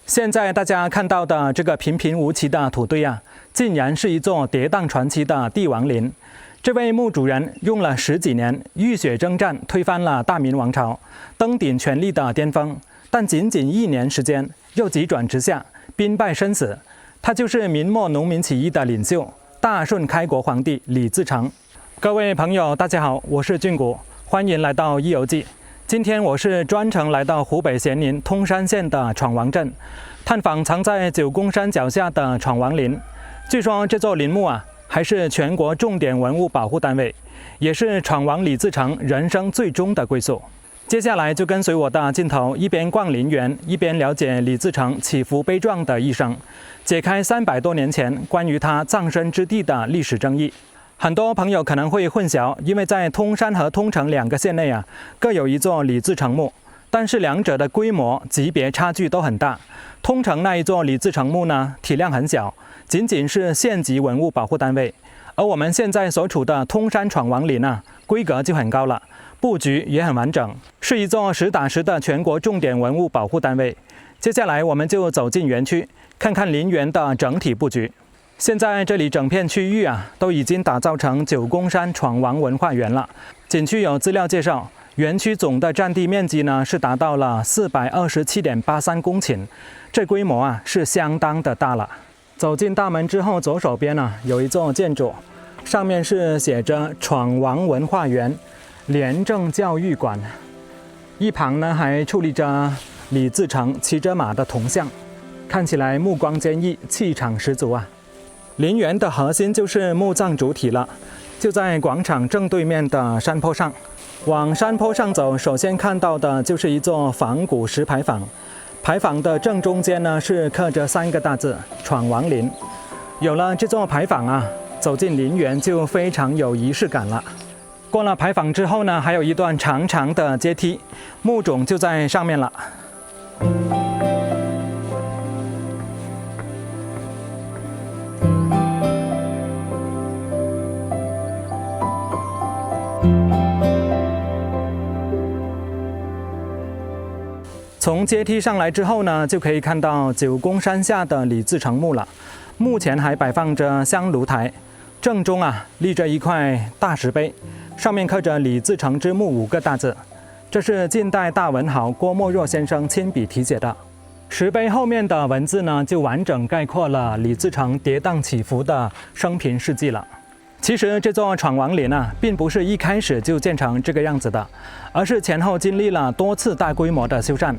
现在大家看到的这个平平无奇的土堆啊，竟然是一座跌宕传奇的帝王陵。这位墓主人用了10几年，浴血征战，推翻了大明王朝，登顶权力的巅峰。但仅仅1年时间，又急转直下，兵败身死。他就是明末农民起义的领袖，大顺开国皇帝李自成。各位朋友，大家好，我是俊谷，欢迎来到《一游记》。今天我是专程来到湖北咸宁通山县的闯王镇，探访藏在九宫山脚下的闯王陵。据说这座陵墓啊，还是全国重点文物保护单位，也是闯王李自成人生最终的归宿。接下来就跟随我的镜头，一边逛陵园，一边了解李自成起伏悲壮的一生，解开300多年前关于他葬身之地的历史争议。很多朋友可能会混淆，因为在通山和通城2个县内啊，各有一座李自成墓，但是两者的规模级别差距都很大。通城那一座李自成墓呢，体量很小，仅仅是县级文物保护单位，而我们现在所处的通山闯王陵啊，规格就很高了，布局也很完整，是一座实打实的全国重点文物保护单位。接下来我们就走进园区，看看陵园的整体布局。现在这里整片区域啊，都已经打造成九宫山闯王文化园了。景区有资料介绍，园区总的占地面积呢是达到了427.83公顷，这规模啊是相当的大了。走进大门之后，左手边呢有一座建筑，上面是写着闯王文化园廉政教育馆，一旁呢还矗立着李自成骑着马的铜像，看起来目光坚毅，气场十足啊。陵园的核心就是墓葬主体了，就在广场正对面的山坡上。往山坡上走，首先看到的就是一座仿古石牌坊，牌坊的正中间呢是刻着3个大字“闯王陵”。有了这座牌坊啊，走进陵园就非常有仪式感了。过了牌坊之后呢，还有一段长长的阶梯，墓冢就在上面了。从阶梯上来之后呢，就可以看到九宫山下的李自成墓了。墓前还摆放着香炉台，正中啊立着一块大石碑，上面刻着“李自成之墓”5个大字。这是近代大文豪郭沫若先生亲笔题写的。石碑后面的文字呢，就完整概括了李自成跌宕起伏的生平事迹了。其实这座闯王陵啊，并不是一开始就建成这个样子的，而是前后经历了多次大规模的修缮。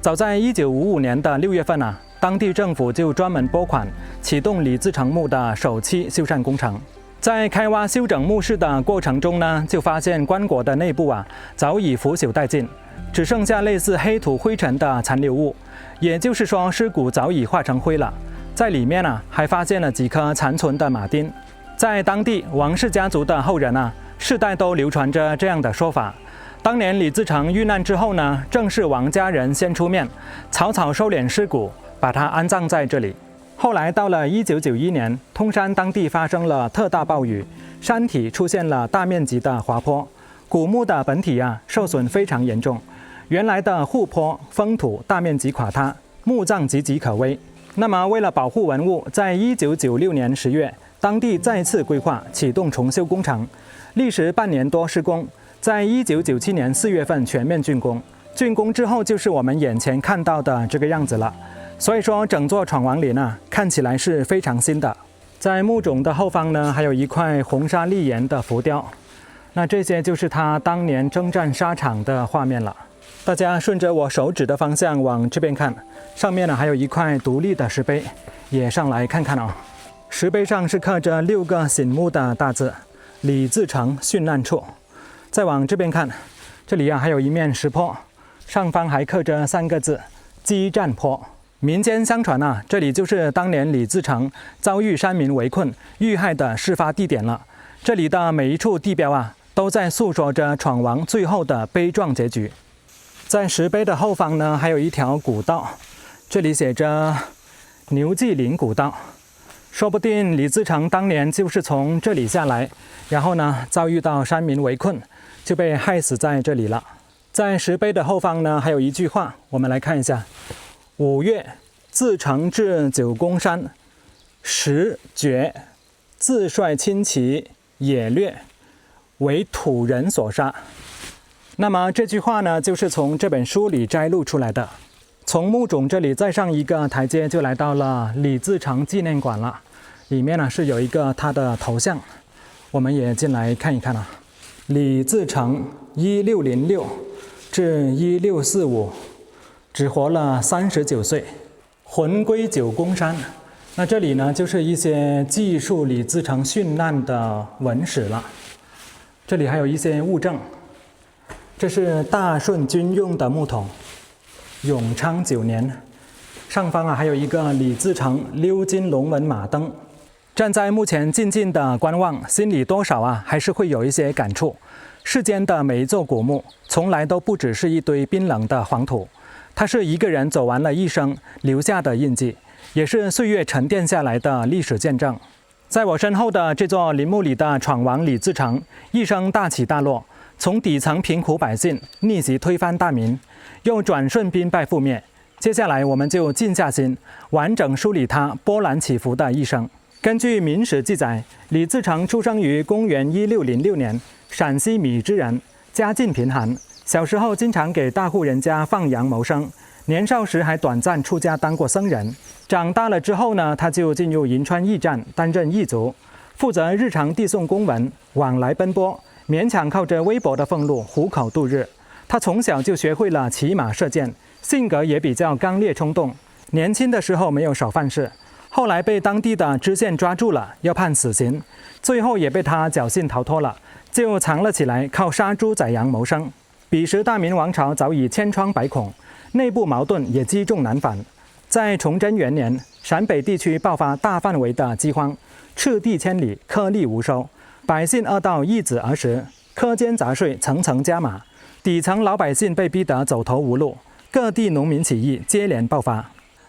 早在1955年的6月份啊，当地政府就专门拨款启动李自成墓的首期修缮工程。在开挖修整墓室的过程中呢，就发现棺椁的内部啊早已腐朽殆尽，只剩下类似黑土灰尘的残留物，也就是说尸骨早已化成灰了。在里面啊，还发现了几颗残存的马钉。在当地王氏家族的后人啊，世代都流传着这样的说法：当年李自成遇难之后呢，正是王家人先出面，草草收敛尸骨，把他安葬在这里。后来到了1991年，通山当地发生了特大暴雨，山体出现了大面积的滑坡，古墓的本体啊受损非常严重，原来的护坡封土大面积垮塌，墓葬岌岌可危。那么为了保护文物，在1996年10月，当地再次规划启动重修工程，历时半年多施工，在1997年4月份全面竣工。竣工之后就是我们眼前看到的这个样子了。所以说整座闯王陵啊，看起来是非常新的。在墓冢的后方呢，还有一块红沙立岩的浮雕，那这些就是他当年征战沙场的画面了。大家顺着我手指的方向往这边看，上面呢还有一块独立的石碑，也上来看看哦。石碑上是刻着6个醒目的大字“李自成殉难处”。再往这边看，这里啊还有一面石坡，上方还刻着3个字“激战坡”。民间相传啊，这里就是当年李自成遭遇山民围困遇害的事发地点了。这里的每一处地标啊，都在诉说着闯王最后的悲壮结局。在石碑的后方呢，还有一条古道，这里写着牛纪岭古道。说不定李自成当年就是从这里下来，然后呢遭遇到山民围困，就被害死在这里了。在石碑的后方呢，还有一句话，我们来看一下：5月自乘至九宫山，时觉自率轻骑野掠，为土人所杀。那么这句话呢，就是从这本书里摘录出来的。从墓冢这里再上一个台阶，就来到了李自成纪念馆了。里面呢是有一个他的头像，我们也进来看一看啊。李自成1606至1645，只活了39岁，魂归九宫山。那这里呢，就是一些记述李自成殉难的文史了。这里还有一些物证，这是大顺军用的木桶，永昌9年。上方还有一个李自成鎏金龙纹马灯。站在目前静静的观望，心里多少还是会有一些感触。世间的每一座古墓，从来都不只是一堆冰冷的黄土，它是一个人走完了一生留下的印记，也是岁月沉淀下来的历史见证。在我身后的这座陵墓里的闯王李自成，一生大起大落，从底层贫苦百姓逆袭推翻大明，又转瞬兵败覆灭。接下来我们就静下心，完整梳理他波澜起伏的一生。根据《明史》记载，李自成出生于公元1606年，陕西米脂人，家境贫寒。小时候经常给大户人家放羊谋生，年少时还短暂出家当过僧人。长大了之后呢，他就进入银川驿站担任驿卒，负责日常递送公文，往来奔波，勉强靠着微薄的俸禄糊口度日。他从小就学会了骑马射箭，性格也比较刚烈冲动。年轻的时候没有少犯事，后来被当地的知县抓住了，要判死刑，最后也被他侥幸逃脱了，就藏了起来，靠杀猪宰羊谋生。彼时大明王朝早已千疮百孔，内部矛盾也积重难返。在崇祯元年，陕北地区爆发大范围的饥荒，赤地千里，颗粒无收，百姓饿到易子而食，苛捐杂税层层加码，底层老百姓被逼得走投无路，各地农民起义接连爆发。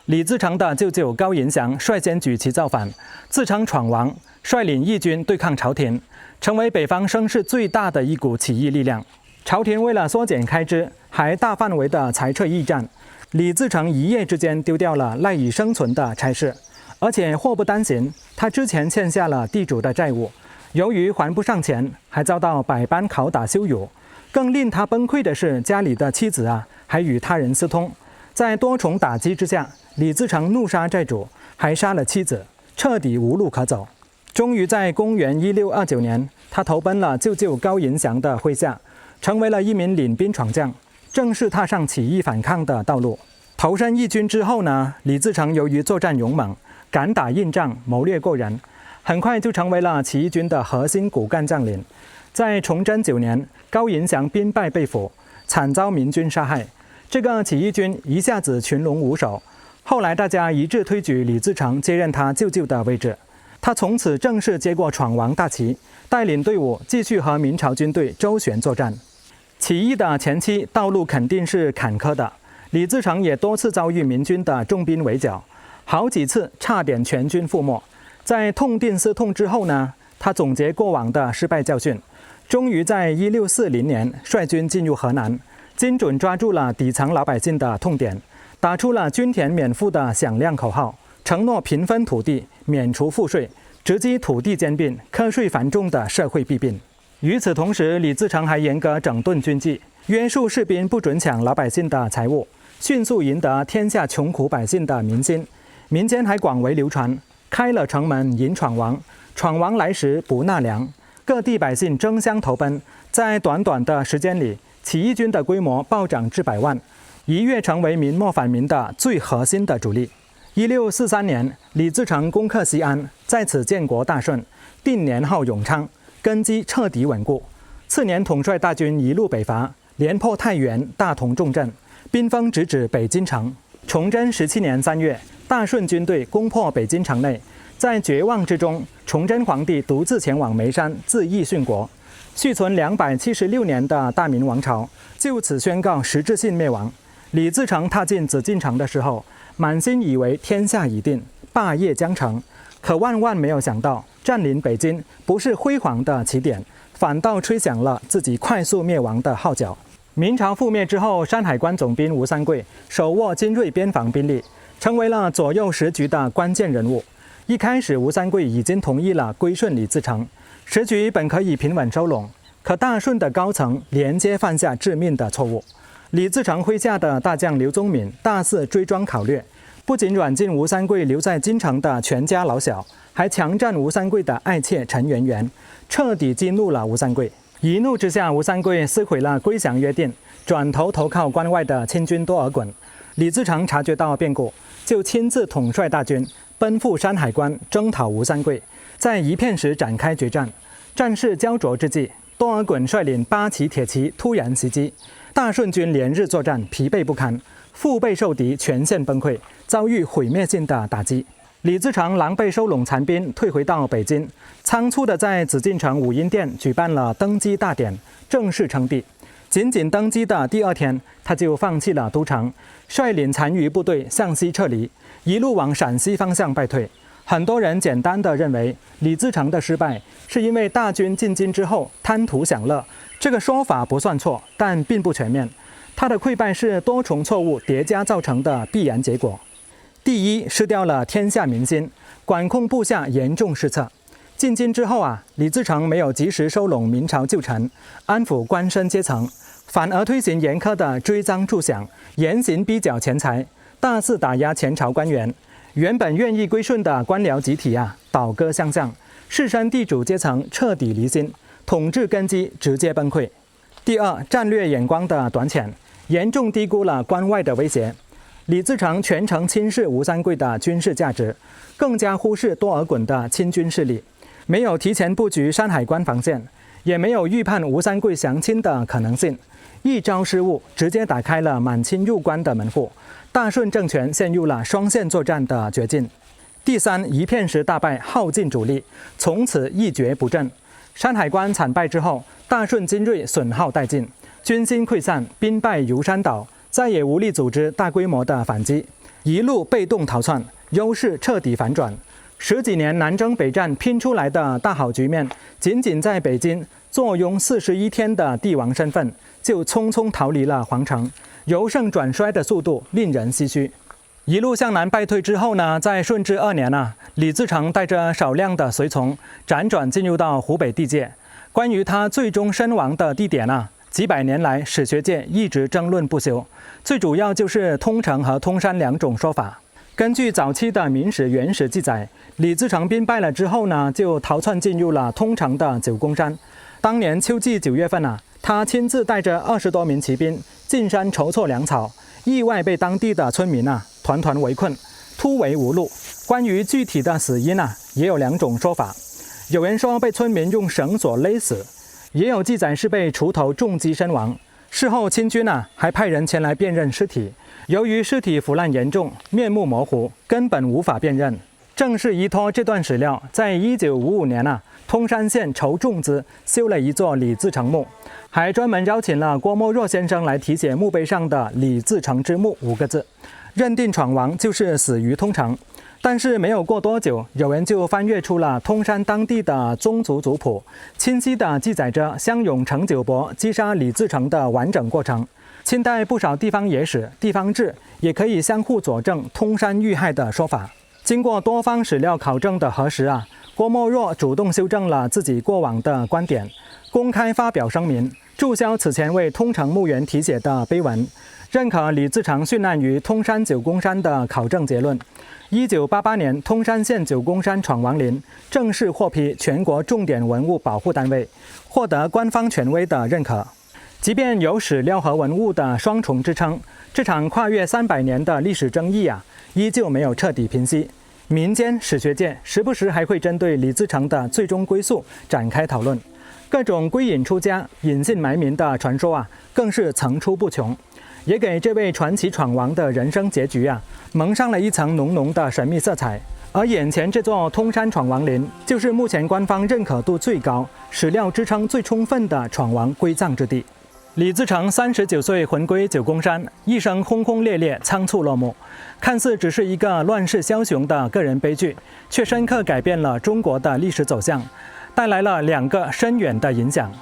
李自成的舅舅高迎祥率先举旗造反，自称闯王，率领义军对抗朝廷，成为北方声势最大的一股起义力量。朝廷为了缩减开支，还大范围的裁撤驿站。李自成一夜之间丢掉了赖以生存的差事，而且祸不单行，他之前欠下了地主的债务，由于还不上钱，还遭到百般拷打羞辱。更令他崩溃的是，家里的妻子还与他人私通。在多重打击之下，李自成怒杀债主，还杀了妻子，彻底无路可走。终于在公元1629年，他投奔了舅舅高迎祥的麾下，成为了一名领兵闯将，正式踏上起义反抗的道路。投身义军之后呢，李自成由于作战勇猛，敢打硬仗，谋略过人，很快就成为了起义军的核心骨干将领。在崇祯9年，高迎祥兵败被俘，惨遭明军杀害。这个起义军一下子群龙无首，后来大家一致推举李自成接任他舅舅的位置。他从此正式接过闯王大旗，带领队伍继续和明朝军队周旋作战。起义的前期道路肯定是坎坷的，李自成也多次遭遇明军的重兵围剿，好几次差点全军覆没。在痛定思痛之后呢，他总结过往的失败教训，终于在1640年率军进入河南，精准抓住了底层老百姓的痛点，打出了均田免赋的响亮口号，承诺平分土地，免除赋税，直击土地兼并、课税繁重的社会弊病。与此同时，李自成还严格整顿军纪，约束士兵不准抢老百姓的财物，迅速赢得天下穷苦百姓的民心。民间还广为流传开了城门迎闯王，闯王来时不纳粮，各地百姓争相投奔。在短短的时间里，起义军的规模暴涨至100万，一跃成为明末反明的最核心的主力。1643年，李自成攻克西安，在此建国大顺，定年号永昌，根基彻底稳固。次年，统帅大军一路北伐，连破太原、大同重镇，兵锋直指北京城。崇祯17年3月，大顺军队攻破北京城内，在绝望之中，崇祯皇帝独自前往眉山自缢殉国。续存276年的大明王朝就此宣告实质性灭亡。李自成踏进紫禁城的时候，满心以为天下已定，霸业将成，可万万没有想到，占领北京不是辉煌的起点，反倒吹响了自己快速灭亡的号角。明朝覆灭之后，山海关总兵吴三桂手握精锐边防兵力，成为了左右时局的关键人物。一开始，吴三桂已经同意了归顺李自成，时局本可以平稳收拢，可大顺的高层连接犯下致命的错误。李自成麾下的大将刘宗敏大肆追庄考掠，不仅软禁吴三桂留在京城的全家老小，还强占吴三桂的爱妾陈圆圆，彻底激怒了吴三桂。一怒之下，吴三桂撕毁了归降约定，转头投靠关外的亲军多尔衮。李自成察觉到变故，就亲自统帅大军奔赴山海关征讨吴三桂，在一片时展开决战。战事焦灼之际，多尔衮率领8旗铁骑突然袭击，大顺军连日作战，疲惫不堪，腹背受敌，全线崩溃，遭遇毁灭性的打击。李自成狼狈收拢残兵，退回到北京，仓促地在紫禁城武英殿举办了登基大典，正式称帝。仅仅登基的第2天，他就放弃了都城，率领残余部队向西撤离，一路往陕西方向败退。很多人简单地认为，李自成的失败是因为大军进京之后贪图享乐，这个说法不算错，但并不全面。他的溃败是多重错误叠加造成的必然结果。第一，失掉了天下民心，管控部下严重失策。进京之后李自成没有及时收拢明朝旧臣，安抚官绅阶层，反而推行严苛的追赃助饷，严刑逼缴钱财，大肆打压前朝官员。原本愿意归顺的官僚集体倒戈相向，士绅地主阶层彻底离心，统治根基直接崩溃。第二，战略眼光的短浅，严重低估了关外的威胁。李自成全程轻视吴三桂的军事价值，更加忽视多尔衮的亲军势力，没有提前布局山海关防线，也没有预判吴三桂降清的可能性。一招失误，直接打开了满清入关的门户，大顺政权陷入了双线作战的绝境。第三，一片时大败，耗尽主力，从此一蹶不振。山海关惨败之后，大顺精锐损耗殆尽，军心溃散，兵败如山倒，再也无力组织大规模的反击，一路被动逃窜，优势彻底反转。10几年南征北战拼出来的大好局面，仅仅在北京坐拥41天的帝王身份，就匆匆逃离了皇城，由盛转衰的速度令人唏嘘。一路向南败退之后呢，在顺治2年李自成带着少量的随从辗转进入到湖北地界。关于他最终身亡的地点几百年来史学界一直争论不休，最主要就是通城和通山2种说法。根据早期的明史原始记载，李自成兵败了之后呢，就逃窜进入了通城的九宫山。当年秋季9月份他亲自带着20多名骑兵进山筹措粮草，意外被当地的村民团团围困，突围无路。关于具体的死因也有2种说法，有人说被村民用绳索勒死，也有记载是被锄头重击身亡。事后清军还派人前来辨认尸体，由于尸体腐烂严重，面目模糊，根本无法辨认。正是依托这段史料，在1955年通山县筹重资修了一座李自成墓，还专门邀请了郭沫若先生来题写墓碑上的李自成之墓5个字，认定闯王就是死于通城。但是没有过多久，有人就翻阅出了通山当地的宗族族谱，清晰地记载着乡勇程九伯击杀李自成的完整过程。清代不少地方野史、地方志也可以相互佐证通山遇害的说法。经过多方史料考证的核实郭沫若主动修正了自己过往的观点，公开发表声明，注销此前为通城墓园题写的碑文，认可李自成殉难于通山九宫山的考证结论。1988年，通山县九宫山闯王陵正式获批全国重点文物保护单位，获得官方权威的认可。即便有史料和文物的双重支撑，这场跨越300年的历史争议依旧没有彻底平息。民间史学界时不时还会针对李自成的最终归宿展开讨论，各种归隐出家、隐姓埋名的传说更是层出不穷，也给这位传奇闯王的人生结局蒙上了一层浓浓的神秘色彩。而眼前这座通山闯王陵，就是目前官方认可度最高、史料支撑最充分的闯王归葬之地。李自成39岁魂归九宫山，一生轰轰烈烈，仓促落幕。看似只是一个乱世枭雄的个人悲剧，却深刻改变了中国的历史走向，带来了2个深远的影响。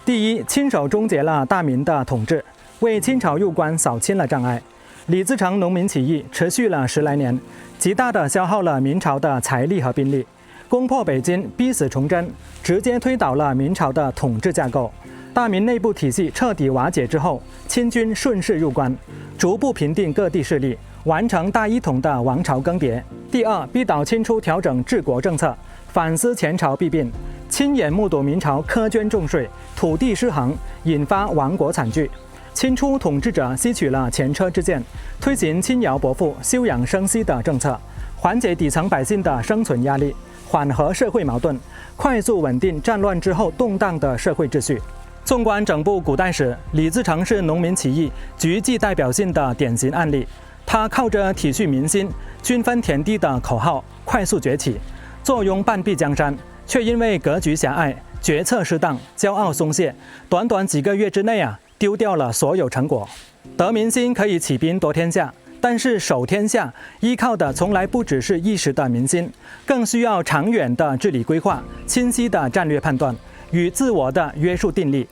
第一，亲手终结了大明的统治，为清朝入关扫清了障碍。李自成农民起义持续了10来年，极大地消耗了明朝的财力和兵力，攻破北京，逼死崇祯，直接推倒了明朝的统治架构。大明内部体系彻底瓦解之后，清军顺势入关，逐步平定各地势力，完成大一统的王朝更迭。第二，逼倒清初调整治国政策，反思前朝弊病，亲眼目睹明朝苛捐重税，土地失衡，引发亡国惨剧。清初统治者吸取了前车之鉴，推行轻徭薄赋、休养生息的政策，缓解底层百姓的生存压力，缓和社会矛盾，快速稳定战乱之后动荡的社会秩序。纵观整部古代史，李自成是农民起义具极代表性的典型案例。他靠着体恤民心、均分田地的口号快速崛起，坐拥半壁江山，却因为格局狭隘、决策失当、骄傲松懈，短短几个月之内丢掉了所有成果。得民心可以起兵夺天下，但是守天下依靠的从来不只是一时的民心，更需要长远的治理规划、清晰的战略判断与自我的约束定力。